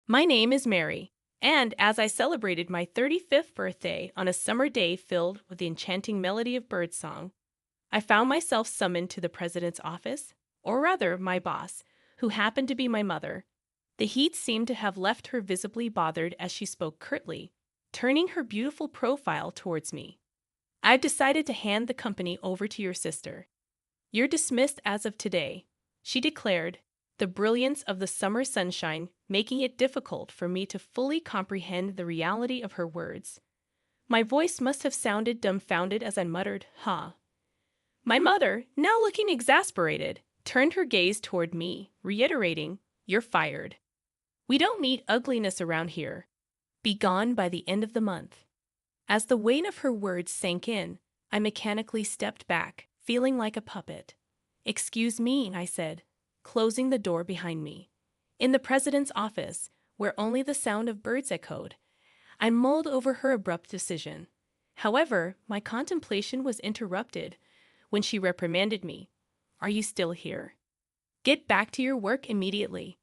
My name is Mary, and as I celebrated my 35th birthday on a summer day filled with the enchanting melody of birdsong, I found myself summoned to the president's office, or rather, my boss, who happened to be my mother. The heat seemed to have left her visibly bothered as she spoke curtly, turning her beautiful profile towards me. I've decided to hand the company over to your sister. You're dismissed as of today, she declared, the brilliance of the summer sunshine making it difficult for me to fully comprehend the reality of her words. My voice must have sounded dumbfounded as I muttered, "Huh." My mother, now looking exasperated, turned her gaze toward me, reiterating, "You're fired. We don't need ugliness around here. Be gone by the end of the month." As the weight of her words sank in, I mechanically stepped back, feeling like a puppet. "Excuse me," I said, closing the door behind me. In the president's office, where only the sound of birds echoed, I mulled over her abrupt decision. However, my contemplation was interrupted when she reprimanded me. "Are you still here? Get back to your work immediately."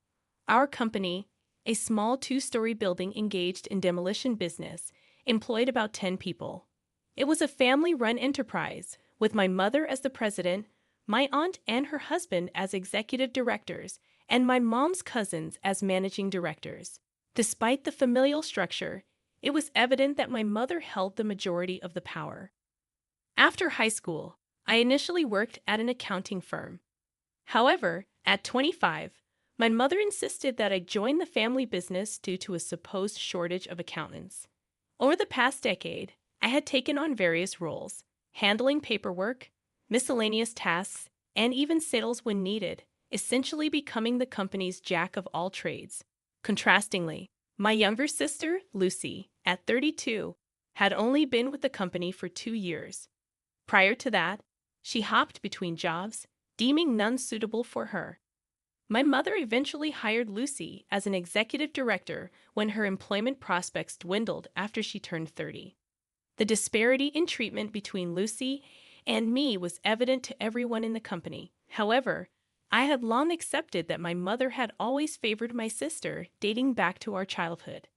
Our company, a small two-story building engaged in demolition business, employed about 10 people. It was a family-run enterprise, with my mother as the president, my aunt and her husband as executive directors, and my mom's cousins as managing directors. Despite the familial structure, it was evident that my mother held the majority of the power. After high school, I initially worked at an accounting firm. However, at 25, my mother insisted that I join the family business due to a supposed shortage of accountants. Over the past decade, I had taken on various roles, handling paperwork, miscellaneous tasks, and even sales when needed, essentially becoming the company's jack of all trades. Contrastingly, my younger sister, Lucy, at 32, had only been with the company for 2 years. Prior to that, she hopped between jobs, deeming none suitable for her. My mother eventually hired Lucy as an executive director when her employment prospects dwindled after she turned 30. The disparity in treatment between Lucy and me was evident to everyone in the company. However, I had long accepted that my mother had always favored my sister, dating back to our childhood.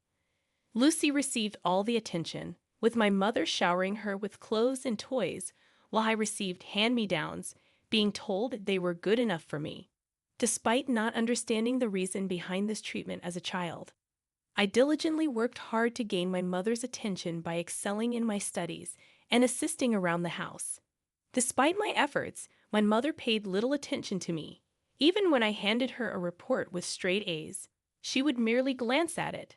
Lucy received all the attention, with my mother showering her with clothes and toys, while I received hand-me-downs, being told they were good enough for me. Despite not understanding the reason behind this treatment as a child, I diligently worked hard to gain my mother's attention by excelling in my studies and assisting around the house. Despite my efforts, my mother paid little attention to me. Even when I handed her a report with straight A's, she would merely glance at it.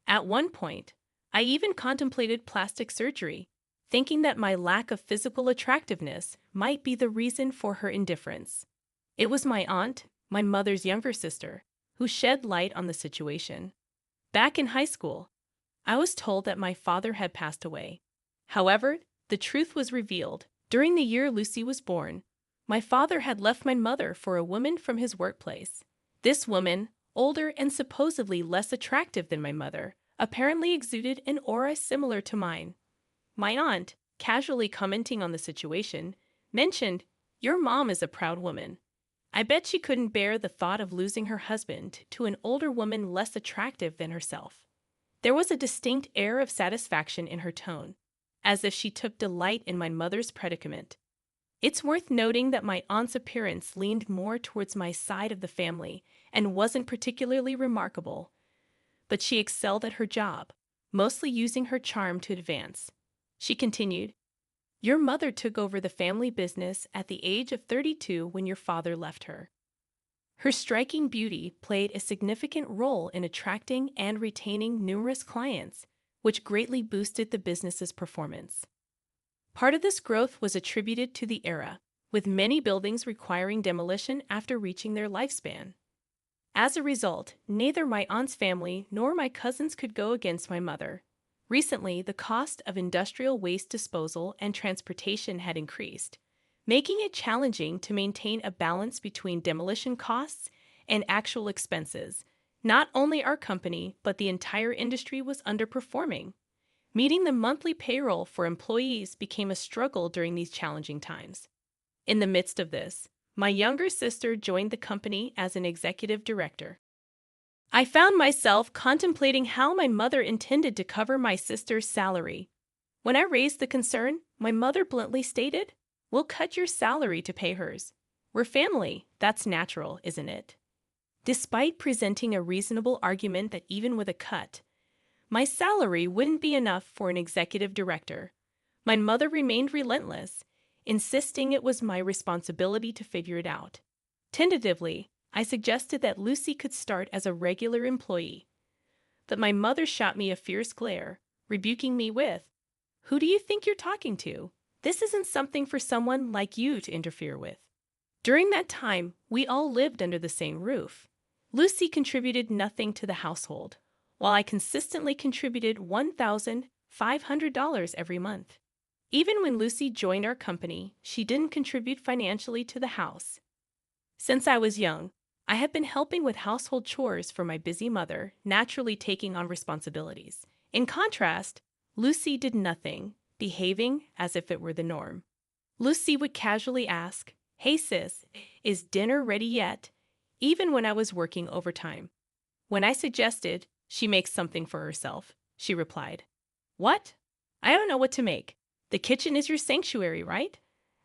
At one point, I even contemplated plastic surgery, thinking that my lack of physical attractiveness might be the reason for her indifference. It was my aunt, my mother's younger sister, who shed light on the situation. Back in high school, I was told that my father had passed away. However, the truth was revealed. During the year Lucy was born, my father had left my mother for a woman from his workplace. This woman, older and supposedly less attractive than my mother, apparently exuded an aura similar to mine. My aunt, casually commenting on the situation, mentioned, "Your mom is a proud woman. I bet she couldn't bear the thought of losing her husband to an older woman less attractive than herself." There was a distinct air of satisfaction in her tone, as if she took delight in my mother's predicament. It's worth noting that my aunt's appearance leaned more towards my side of the family and wasn't particularly remarkable, but she excelled at her job, mostly using her charm to advance. She continued, "Your mother took over the family business at the age of 32 when your father left her. Her striking beauty played a significant role in attracting and retaining numerous clients, which greatly boosted the business's performance. Part of this growth was attributed to the era, with many buildings requiring demolition after reaching their lifespan. As a result, neither my aunt's family nor my cousins could go against my mother. Recently, the cost of industrial waste disposal and transportation had increased, making it challenging to maintain a balance between demolition costs and actual expenses. Not only our company, but the entire industry was underperforming. Meeting the monthly payroll for employees became a struggle during these challenging times. In the midst of this, my younger sister joined the company as an executive director. I found myself contemplating how my mother intended to cover my sister's salary. When I raised the concern, my mother bluntly stated, "We'll cut your salary to pay hers. We're family. That's natural, isn't it?" Despite presenting a reasonable argument that even with a cut, my salary wouldn't be enough for an executive director, my mother remained relentless, insisting it was my responsibility to figure it out. Tentatively, I suggested that Lucy could start as a regular employee. But my mother shot me a fierce glare, rebuking me with, "Who do you think you're talking to? This isn't something for someone like you to interfere with." During that time, we all lived under the same roof. Lucy contributed nothing to the household, while I consistently contributed $1,500 every month. Even when Lucy joined our company, she didn't contribute financially to the house. Since I was young, I have been helping with household chores for my busy mother, naturally taking on responsibilities. In contrast, Lucy did nothing, behaving as if it were the norm. Lucy would casually ask, "Hey sis, is dinner ready yet?" even when I was working overtime. When I suggested she make something for herself, she replied, "What? I don't know what to make. The kitchen is your sanctuary, right?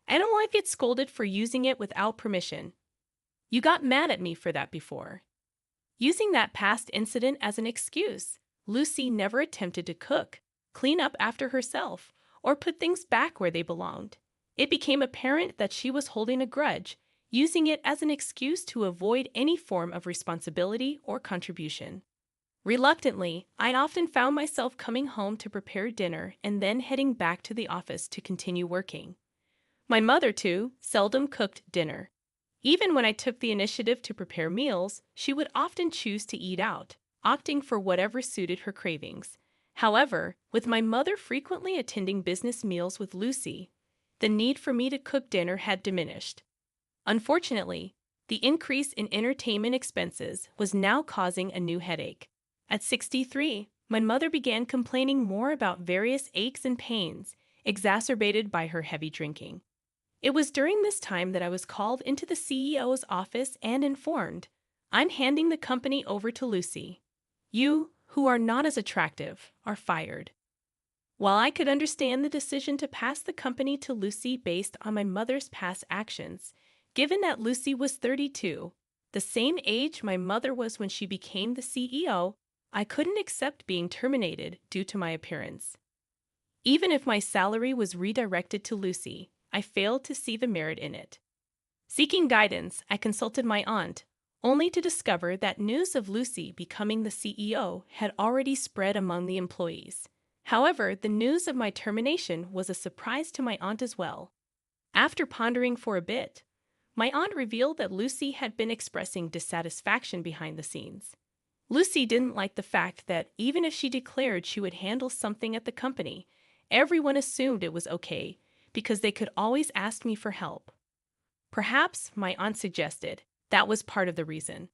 I don't want to get scolded for using it without permission. You got mad at me for that before." Using that past incident as an excuse, Lucy never attempted to cook, clean up after herself, or put things back where they belonged. It became apparent that she was holding a grudge, using it as an excuse to avoid any form of responsibility or contribution. Reluctantly, I often found myself coming home to prepare dinner and then heading back to the office to continue working. My mother, too, seldom cooked dinner. Even when I took the initiative to prepare meals, she would often choose to eat out, opting for whatever suited her cravings. However, with my mother frequently attending business meals with Lucy, the need for me to cook dinner had diminished. Unfortunately, the increase in entertainment expenses was now causing a new headache. At 63, my mother began complaining more about various aches and pains, exacerbated by her heavy drinking. It was during this time that I was called into the CEO's office and informed, "I'm handing the company over to Lucy. You, who are not as attractive, are fired." While I could understand the decision to pass the company to Lucy based on my mother's past actions, given that Lucy was 32, the same age my mother was when she became the CEO, I couldn't accept being terminated due to my appearance. Even if my salary was redirected to Lucy, I failed to see the merit in it. Seeking guidance, I consulted my aunt, only to discover that news of Lucy becoming the CEO had already spread among the employees. However, the news of my termination was a surprise to my aunt as well. After pondering for a bit, my aunt revealed that Lucy had been expressing dissatisfaction behind the scenes. Lucy didn't like the fact that even if she declared she would handle something at the company, everyone assumed it was okay because they could always ask me for help. Perhaps, my aunt suggested, that was part of the reason.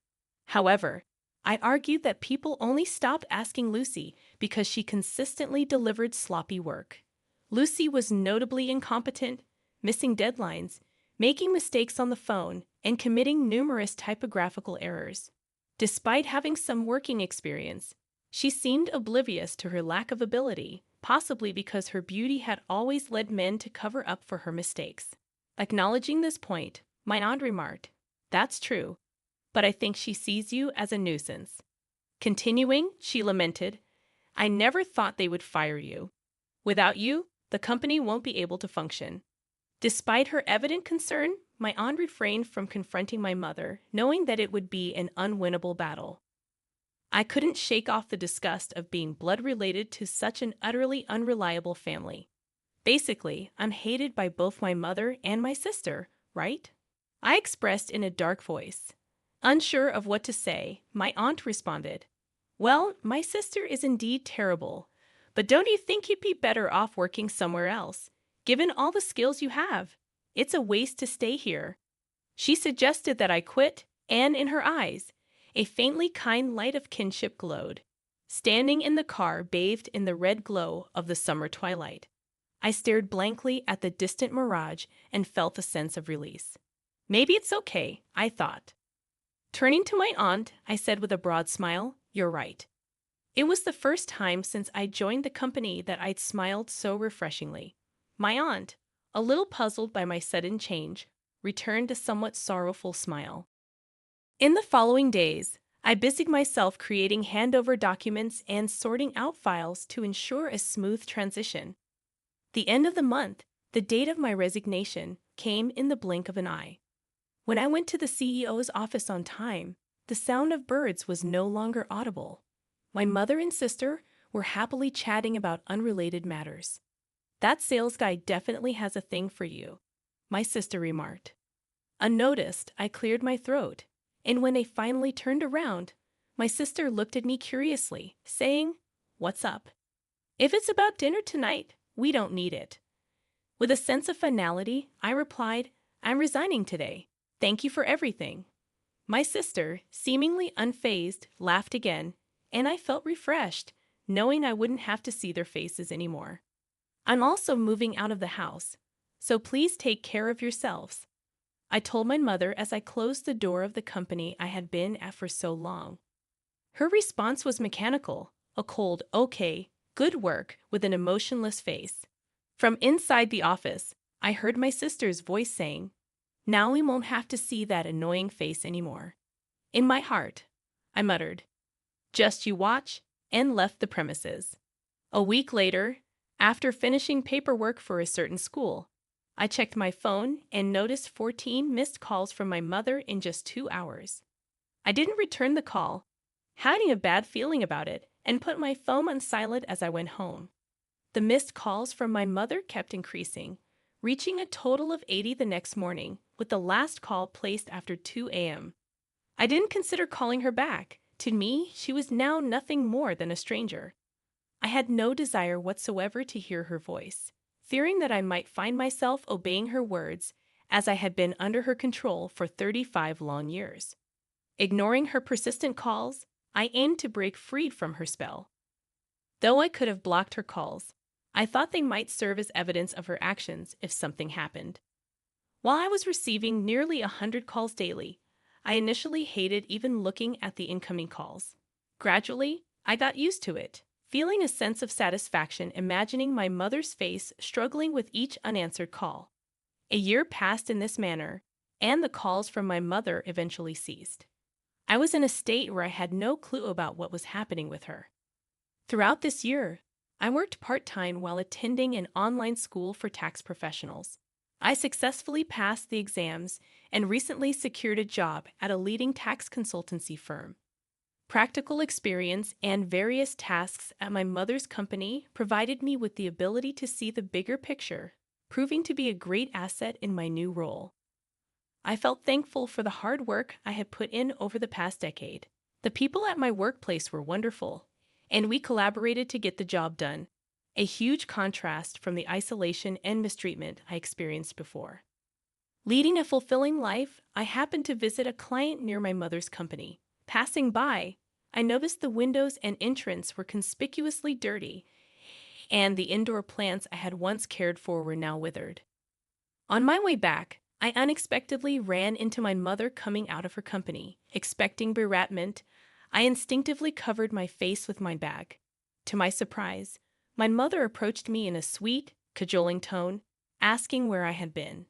However, I argued that people only stopped asking Lucy because she consistently delivered sloppy work. Lucy was notably incompetent, missing deadlines, making mistakes on the phone, and committing numerous typographical errors. Despite having some working experience, she seemed oblivious to her lack of ability, possibly because her beauty had always led men to cover up for her mistakes. Acknowledging this point, my aunt remarked, "That's true, but I think she sees you as a nuisance." Continuing, she lamented, "I never thought they would fire you. Without you, the company won't be able to function." Despite her evident concern, my aunt refrained from confronting my mother, knowing that it would be an unwinnable battle. I couldn't shake off the disgust of being blood-related to such an utterly unreliable family. Basically, I'm hated by both my mother and my sister, right? I expressed in a dark voice. Unsure of what to say, my aunt responded, "Well, my sister is indeed terrible, but don't you think you'd be better off working somewhere else? Given all the skills you have, it's a waste to stay here." She suggested that I quit, and in her eyes, a faintly kind light of kinship glowed. Standing in the car bathed in the red glow of the summer twilight, I stared blankly at the distant mirage and felt a sense of release. Maybe it's okay, I thought. Turning to my aunt, I said with a broad smile, "You're right." It was the first time since I joined the company that I'd smiled so refreshingly. My aunt, a little puzzled by my sudden change, returned a somewhat sorrowful smile. In the following days, I busied myself creating handover documents and sorting out files to ensure a smooth transition. The end of the month, the date of my resignation, came in the blink of an eye. When I went to the CEO's office on time, the sound of birds was no longer audible. My mother and sister were happily chatting about unrelated matters. "That sales guy definitely has a thing for you," my sister remarked. Unnoticed, I cleared my throat, and when they finally turned around, my sister looked at me curiously, saying, "What's up?" "If it's about dinner tonight, we don't need it." With a sense of finality, I replied, "I'm resigning today. Thank you for everything." My sister, seemingly unfazed, laughed again, and I felt refreshed, knowing I wouldn't have to see their faces anymore. "I'm also moving out of the house, so please take care of yourselves," I told my mother as I closed the door of the company I had been at for so long. Her response was mechanical, a cold, "Okay, good work," with an emotionless face. From inside the office, I heard my sister's voice saying, "Now we won't have to see that annoying face anymore." In my heart, I muttered, "Just you watch," and left the premises. A week later, after finishing paperwork for a certain school, I checked my phone and noticed 14 missed calls from my mother in just 2 hours. I didn't return the call, having a bad feeling about it, and put my phone on silent as I went home. The missed calls from my mother kept increasing, reaching a total of 80 the next morning, with the last call placed after 2 a.m. I didn't consider calling her back. To me, she was now nothing more than a stranger. I had no desire whatsoever to hear her voice, fearing that I might find myself obeying her words as I had been under her control for 35 long years. Ignoring her persistent calls, I aimed to break free from her spell. Though I could have blocked her calls, I thought they might serve as evidence of her actions if something happened. While I was receiving nearly 100 calls daily, I initially hated even looking at the incoming calls. Gradually, I got used to it, feeling a sense of satisfaction imagining my mother's face struggling with each unanswered call. A year passed in this manner, and the calls from my mother eventually ceased. I was in a state where I had no clue about what was happening with her. Throughout this year, I worked part-time while attending an online school for tax professionals. I successfully passed the exams and recently secured a job at a leading tax consultancy firm. Practical experience and various tasks at my mother's company provided me with the ability to see the bigger picture, proving to be a great asset in my new role. I felt thankful for the hard work I had put in over the past decade. The people at my workplace were wonderful, and we collaborated to get the job done, a huge contrast from the isolation and mistreatment I experienced before. Leading a fulfilling life, I happened to visit a client near my mother's company. Passing by, I noticed the windows and entrance were conspicuously dirty, and the indoor plants I had once cared for were now withered. On my way back, I unexpectedly ran into my mother coming out of her company. Expecting berattment, I instinctively covered my face with my bag. To my surprise, my mother approached me in a sweet, cajoling tone, asking where I had been.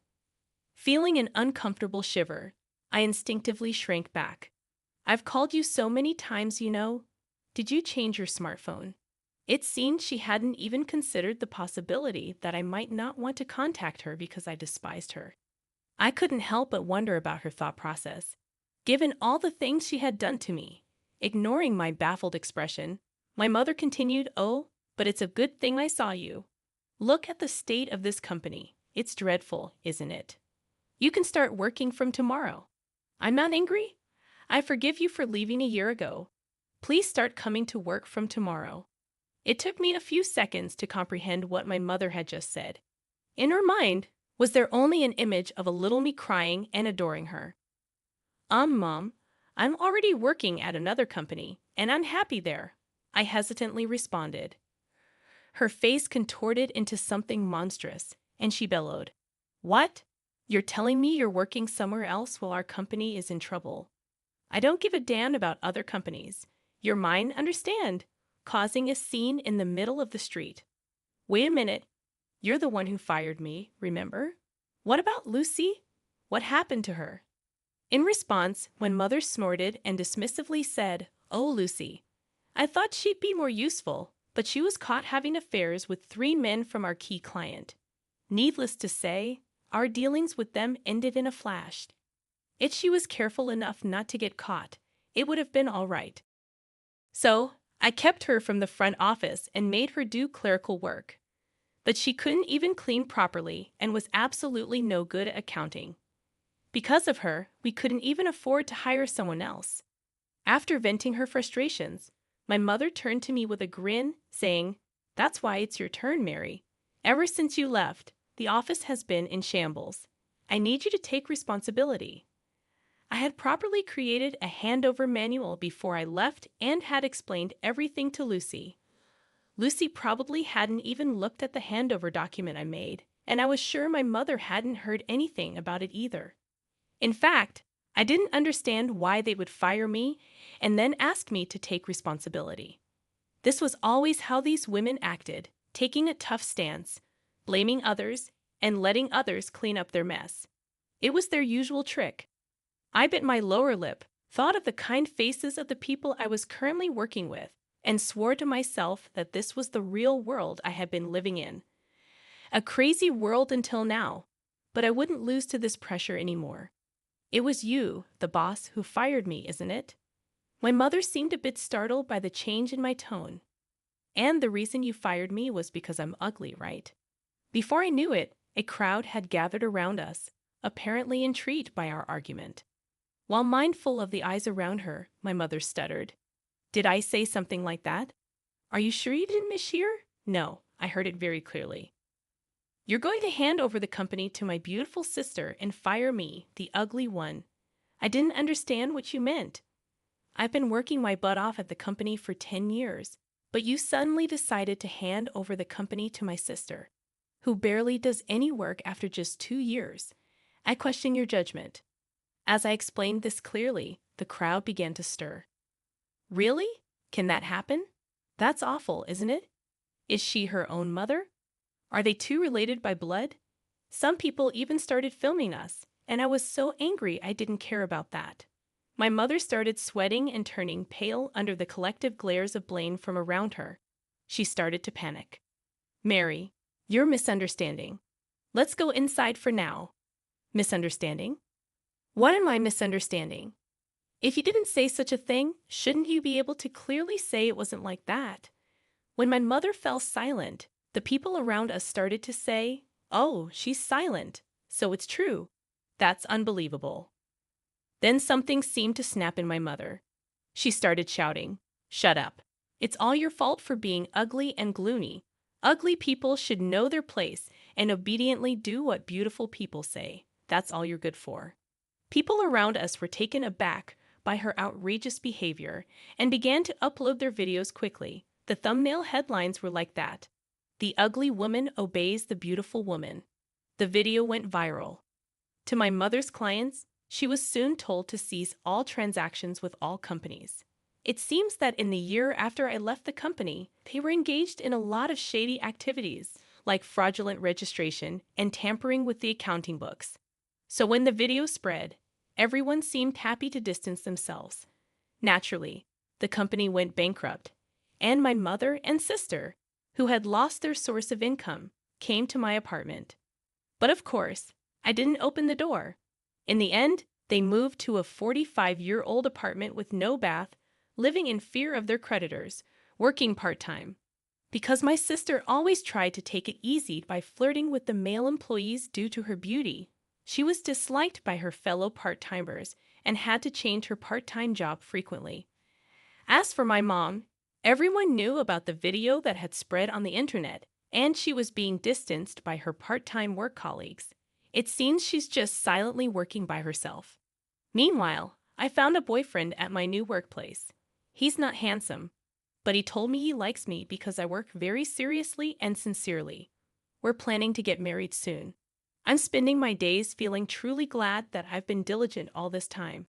Feeling an uncomfortable shiver, I instinctively shrank back. "I've called you so many times, you know. Did you change your smartphone?" It seemed she hadn't even considered the possibility that I might not want to contact her because I despised her. I couldn't help but wonder about her thought process, given all the things she had done to me. Ignoring my baffled expression, my mother continued, "Oh, but it's a good thing I saw you. Look at the state of this company. It's dreadful, isn't it? You can start working from tomorrow. I'm not angry. I forgive you for leaving a year ago. Please start coming to work from tomorrow." It took me a few seconds to comprehend what my mother had just said. In her mind, was there only an image of a little me crying and adoring her? Mom, I'm already working at another company, and I'm happy there," I hesitantly responded. Her face contorted into something monstrous, and she bellowed, "What? You're telling me you're working somewhere else while our company is in trouble?" I don't give a damn about other companies. You're mine, understand? Causing a scene in the middle of the street. Wait a minute. You're the one who fired me, remember? What about Lucy? What happened to her? In response, when Mother snorted and dismissively said, "Oh, Lucy, I thought she'd be more useful, but she was caught having affairs with 3 men from our key client. Needless to say, our dealings with them ended in a flash. If she was careful enough not to get caught, it would have been all right. So, I kept her from the front office and made her do clerical work. But she couldn't even clean properly and was absolutely no good at accounting. Because of her, we couldn't even afford to hire someone else." After venting her frustrations, my mother turned to me with a grin, saying, "That's why it's your turn, Mary. Ever since you left, the office has been in shambles. I need you to take responsibility." I had properly created a handover manual before I left and had explained everything to Lucy. Lucy probably hadn't even looked at the handover document I made, and I was sure my mother hadn't heard anything about it either. In fact, I didn't understand why they would fire me and then ask me to take responsibility. This was always how these women acted, taking a tough stance, blaming others, and letting others clean up their mess. It was their usual trick. I bit my lower lip, thought of the kind faces of the people I was currently working with, and swore to myself that this was the real world I had been living in. A crazy world until now, but I wouldn't lose to this pressure anymore. "It was you, the boss, who fired me, isn't it?" My mother seemed a bit startled by the change in my tone. "And the reason you fired me was because I'm ugly, right?" Before I knew it, a crowd had gathered around us, apparently intrigued by our argument. While mindful of the eyes around her, my mother stuttered, "Did I say something like that? Are you sure you didn't mishear?" "No, I heard it very clearly." "You're going to hand over the company to my beautiful sister and fire me, the ugly one. I didn't understand what you meant. I've been working my butt off at the company for 10 years, but you suddenly decided to hand over the company to my sister, who barely does any work after just 2 years. I question your judgment." As I explained this clearly, the crowd began to stir. "Really? Can that happen? That's awful, isn't it? Is she her own mother? Are they two related by blood?" Some people even started filming us, and I was so angry I didn't care about that. My mother started sweating and turning pale under the collective glares of blame from around her. She started to panic. "Mary, you're misunderstanding. Let's go inside for now." "Misunderstanding? What am I misunderstanding? If you didn't say such a thing, shouldn't you be able to clearly say it wasn't like that?" When my mother fell silent, the people around us started to say, "Oh, she's silent, so it's true. That's unbelievable." Then something seemed to snap in my mother. She started shouting, "Shut up. It's all your fault for being ugly and gloomy. Ugly people should know their place and obediently do what beautiful people say. That's all you're good for." People around us were taken aback by her outrageous behavior and began to upload their videos quickly. The thumbnail headlines were like that: "The ugly woman obeys the beautiful woman." The video went viral. To my mother's clients, she was soon told to cease all transactions with all companies. It seems that in the year after I left the company, they were engaged in a lot of shady activities, like fraudulent registration and tampering with the accounting books. So when the video spread, everyone seemed happy to distance themselves. Naturally, the company went bankrupt, and my mother and sister, who had lost their source of income, came to my apartment. But of course, I didn't open the door. In the end, they moved to a 45-year-old apartment with no bath, living in fear of their creditors, working part-time. Because my sister always tried to take it easy by flirting with the male employees due to her beauty, she was disliked by her fellow part-timers and had to change her part-time job frequently. As for my mom, everyone knew about the video that had spread on the internet, and she was being distanced by her part-time work colleagues. It seems she's just silently working by herself. Meanwhile, I found a boyfriend at my new workplace. He's not handsome, but he told me he likes me because I work very seriously and sincerely. We're planning to get married soon. I'm spending my days feeling truly glad that I've been diligent all this time.